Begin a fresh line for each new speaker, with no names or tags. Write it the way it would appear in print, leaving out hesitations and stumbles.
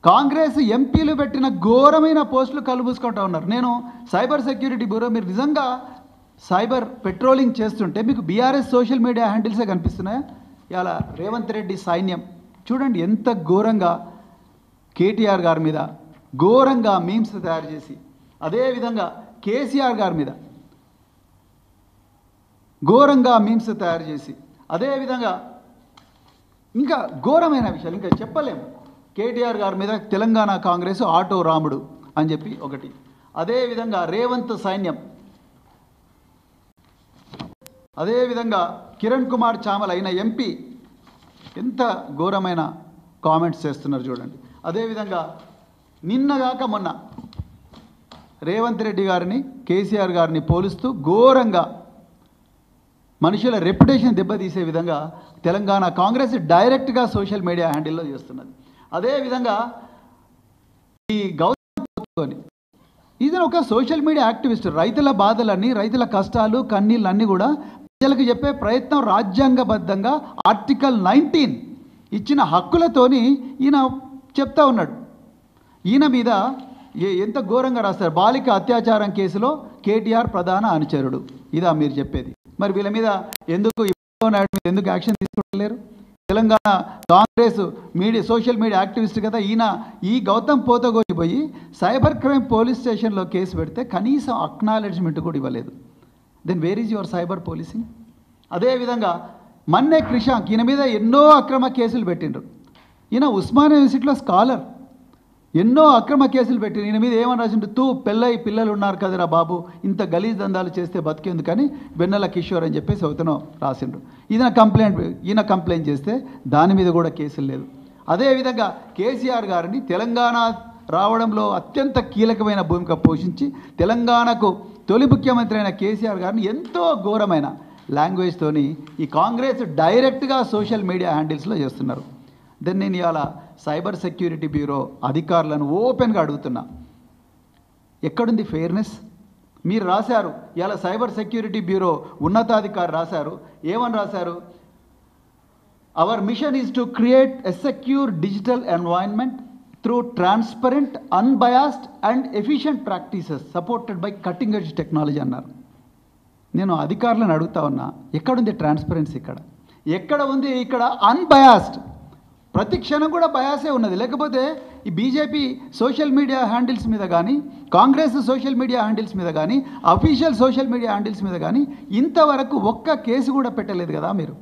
కాంగ్రెస్ ఎంపీలు పెట్టిన ఘోరమైన పోస్టులు కలుబూసుకుంటూ ఉన్నారు. నేను సైబర్ సెక్యూరిటీ బ్యూరో, మీరు నిజంగా సైబర్ పెట్రోలింగ్ చేస్తుంటే మీకు బీఆర్ఎస్ సోషల్ మీడియా హ్యాండిల్సే కనిపిస్తున్నాయా? ఇలా రేవంత్ రెడ్డి సైన్యం చూడండి ఎంత ఘోరంగా కేటీఆర్ గారి మీద ఘోరంగా మీమ్స్ తయారు చేసి, అదేవిధంగా కేసీఆర్ గారి మీద ఘోరంగా మీమ్స్ తయారు చేసి, అదేవిధంగా ఇంకా ఘోరమైన విషయాలు ఇంకా చెప్పలేము. కేటీఆర్ గారి మీద తెలంగాణ కాంగ్రెస్ ఆటో రాముడు అని చెప్పి ఒకటి, అదేవిధంగా రేవంత్ సైన్యం, అదేవిధంగా కిరణ్ కుమార్ చామల్ అయిన ఎంపీ ఎంత ఘోరమైన కామెంట్స్ చేస్తున్నారు చూడండి. అదేవిధంగా నిన్నగాక మొన్న రేవంత్ రెడ్డి గారిని కేసీఆర్ గారిని పోలుస్తూ ఘోరంగా మనుషుల రెప్యుటేషన్ దెబ్బతీసే విధంగా తెలంగాణ కాంగ్రెస్ డైరెక్ట్గా సోషల్ మీడియా హ్యాండిల్లో చేస్తున్నది. అదేవిధంగా ఈ గౌతమ్ ఇది ఒక సోషల్ మీడియా యాక్టివిస్ట్, రైతుల బాధలన్నీ, రైతుల కష్టాలు కన్నీళ్ళన్నీ కూడా ప్రజలకు చెప్పే ప్రయత్నం రాజ్యాంగబద్ధంగా ఆర్టికల్ 19 ఇచ్చిన హక్కులతోని ఈయన చెప్తా ఉన్నాడు. ఈయన మీద ఎంత ఘోరంగా రాస్తారు. బాలిక అత్యాచారం కేసులో కేటీఆర్ ప్రధాన అనుచరుడు, ఇదా మీరు చెప్పేది? మరి వీళ్ళ మీద ఎందుకు ఎందుకు యాక్షన్ తీసుకోలేరు? Telangana Congress social media activist కదా ఈయన. ఈ గౌతమ్ పోతగోని పోయి సైబర్ క్రైమ్ పోలీస్ స్టేషన్లో కేసు పెడితే కనీసం అక్నాలెడ్జ్మెంట్ కూడా ఇవ్వలేదు. Then where is your cyber policing? అదేవిధంగా మన్నే క్రిషాంక్, ఈయన మీద ఎన్నో అక్రమ కేసులు పెట్టిండ్రు. ఈయన ఉస్మానియా యూనివర్సిటీలో స్కాలర్, ఎన్నో అక్రమ కేసులు పెట్టిన ఈయన మీద ఏమని రాసిండు? పెళ్ళై పిల్లలు ఉన్నారు కదరా బాబు, ఇంత గలీజ్ దందాలు చేస్తే బతికేందుకని వెన్నెల కిషోర్ అని చెప్పేసి అవుతానో రాసిండు. ఈయన కంప్లైంట్ చేస్తే దాని మీద కూడా కేసులు లేదు. అదేవిధంగా కేసీఆర్ గారిని తెలంగాణ రావడంలో అత్యంత కీలకమైన భూమిక పోషించి తెలంగాణకు తొలి ముఖ్యమంత్రి అయిన కేసీఆర్ గారిని ఎంతో ఘోరమైన లాంగ్వేజ్తోని ఈ కాంగ్రెస్ డైరెక్ట్గా సోషల్ మీడియా హ్యాండిల్స్లో చేస్తున్నారు. దెన్ నేను ఇవాళ సైబర్ సెక్యూరిటీ బ్యూరో అధికారులను ఓపెన్గా అడుగుతున్నా, ఎక్కడుంది ఫెయిర్నెస్? మీరు రాశారు ఇవాళ సైబర్ సెక్యూరిటీ బ్యూరో ఉన్నతాధికారి రాశారు, ఏమని రాశారు? Hour machine is to create a secure digital environment through transparent, unbiased and efficient practices supported by cutting edge technology అన్నారు. నేను అధికారులను అడుగుతా ఉన్నా, ఎక్కడుంది ట్రాన్స్పరెన్సీ? ఎక్కడ ఉంది ఇక్కడ అన్బయాస్డ్? ప్రతి క్షణం కూడా బయాసే ఉన్నది. లేకపోతే ఈ బీజేపీ సోషల్ మీడియా హ్యాండిల్స్ మీద కానీ, కాంగ్రెస్ సోషల్ మీడియా హ్యాండిల్స్ మీద కానీ, అఫీషియల్ సోషల్ మీడియా హ్యాండిల్స్ మీద కానీ ఇంతవరకు ఒక్క కేసు కూడా పెట్టలేదు కదా మీరు.